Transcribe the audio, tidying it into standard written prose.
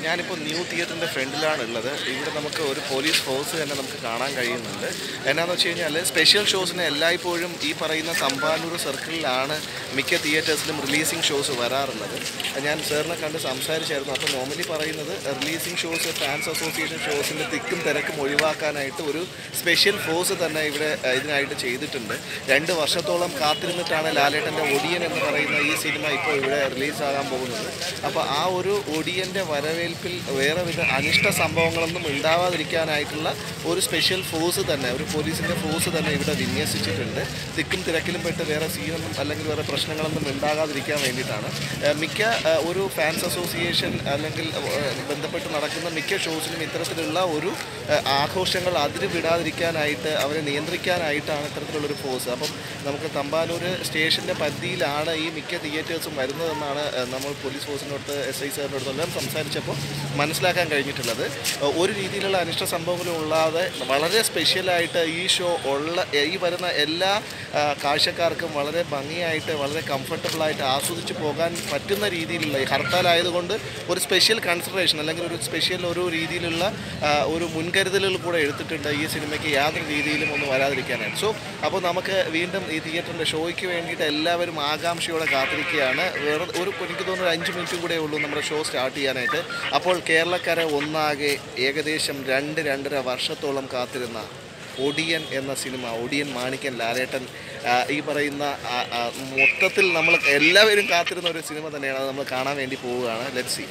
ഞാനിപ്പോൾ ന്യൂ തിയേറ്ററിൻ്റെ ഫ്രണ്ടിലാണുള്ളത്. ഇവിടെ നമുക്ക് ഒരു പോലീസ് ഫോഴ്സ് തന്നെ നമുക്ക് കാണാൻ കഴിയുന്നുണ്ട്. എന്നാന്ന് വെച്ച് കഴിഞ്ഞാൽ സ്പെഷ്യൽ ഷോസിന് എല്ലായ്പ്പോഴും ഈ പറയുന്ന തമ്പാനൂർ സർക്കിളിലാണ് മിക്ക തിയേറ്റേഴ്സിലും റിലീസിങ് ഷോസ് വരാറുള്ളത്. ഞാൻ സാറിനെ കണ്ട് സംസാരിച്ചായിരുന്നു. അപ്പോൾ നോർമലി പറയുന്നത് റിലീസിങ് ഷോസ്, ഫാൻസ് അസോസിയേഷൻ ഷോസിൻ്റെ തിക്കും തിരക്കും ഒഴിവാക്കാനായിട്ട് ഒരു സ്പെഷ്യൽ ഫോഴ്സ് തന്നെ ഇവിടെ ഇതിനായിട്ട് ചെയ്തിട്ടുണ്ട്. 2 വർഷത്തോളം കാത്തിരുന്നിട്ടാണ് ലാലേട്ടൻ്റെ ഒടിയൻ എന്ന് പറയുന്ന ഈ സിനിമ ഇപ്പോൾ ഇവിടെ റിലീസാകാൻ പോകുന്നത്. അപ്പോൾ ആ ഒരു ഒടിയൻ്റെ വരവേൽപ്പിൽ വേറെ വിധ അനിഷ്ട സംഭവങ്ങളൊന്നും ഉണ്ടാവാതിരിക്കാനായിട്ടുള്ള ഒരു സ്പെഷ്യൽ ഫോഴ്സ് തന്നെ, ഒരു പോലീസിൻ്റെ ഫോഴ്സ് തന്നെ ഇവിടെ വിന്യസിച്ചിട്ടുണ്ട്. തിക്കും തിരക്കിലും പെട്ട് വേറെ സീനൊന്നും അല്ലെങ്കിൽ വേറെ പ്രശ്നങ്ങളൊന്നും ഉണ്ടാകാതിരിക്കാൻ വേണ്ടിയിട്ടാണ്. മിക്ക ഒരു ഫാൻസ് അസോസിയേഷൻ അല്ലെങ്കിൽ ബന്ധപ്പെട്ട് നടക്കുന്ന മിക്ക ഷോസിലും ഇത്തരത്തിലുള്ള ഒരു ആഘോഷങ്ങൾ അതിര് വിടാതിരിക്കാനായിട്ട്, അവരെ നിയന്ത്രിക്കാനായിട്ടാണ് ഇത്തരത്തിലുള്ളൊരു ഫോഴ്സ്. അപ്പം നമുക്ക് തമ്പാനൂർ സ്റ്റേഷൻ്റെ പരിധിയിലാണ് ഈ മിക്ക തിയേറ്റേഴ്സും വരുന്നതെന്നാണ് നമ്മൾ പോലീസ് ഫോഴ്സിനോട് SI സാറിനോട് എല്ലാം സംസാരിച്ചപ്പോൾ മനസ്സിലാക്കാൻ കഴിഞ്ഞിട്ടുള്ളത്. ഒരു രീതിയിലുള്ള അനിഷ്ട സംഭവങ്ങളും ഉള്ളാതെ വളരെ സ്പെഷ്യലായിട്ട് ഈ ഷോ ഈ വരുന്ന എല്ലാ കാഴ്ചക്കാർക്കും വളരെ ഭംഗിയായിട്ട്, വളരെ കംഫർട്ടബിളായിട്ട് ആസ്വദിച്ച് പോകാൻ പറ്റുന്ന രീതിയിലുള്ള, ഈ ഹർത്താലായതുകൊണ്ട് ഒരു സ്പെഷ്യൽ കൺസിഡറേഷൻ അല്ലെങ്കിൽ ഒരു രീതിയിലുള്ള ഒരു മുൻകരുതലുകൾ കൂടെ എടുത്തിട്ടുണ്ട് ഈ സിനിമയ്ക്ക് യാതൊരു രീതിയിലും ഒന്നും വരാതിരിക്കാനായിട്ട്. അപ്പോൾ നമുക്ക് വീണ്ടും ഈ തിയേറ്ററിൻ്റെ ഷോയ്ക്ക് വേണ്ടിയിട്ട് എല്ലാവരും ആകാംക്ഷയോടെ കാത്തിരിക്കുകയാണ്. എനിക്ക് തോന്നുന്നു 5 മിനിറ്റും കൂടെ ഉള്ളൂ നമ്മുടെ ഷോ സ്റ്റാർട്ട് ചെയ്യാനായിട്ട്. അപ്പോൾ കേരളക്കര ഒന്നാകെ ഏകദേശം 2-2.5 വർഷത്തോളം കാത്തിരുന്ന ഒടിയൻ എന്ന സിനിമ, ഒടിയൻ മാണിക്യൻ ലാലേട്ടൻ, ഈ പറയുന്ന മൊത്തത്തിൽ നമ്മൾ എല്ലാവരും കാത്തിരുന്ന ഒരു സിനിമ തന്നെയാണ്. അത് നമ്മൾ കാണാൻ വേണ്ടി പോവുകയാണ്. Let's see.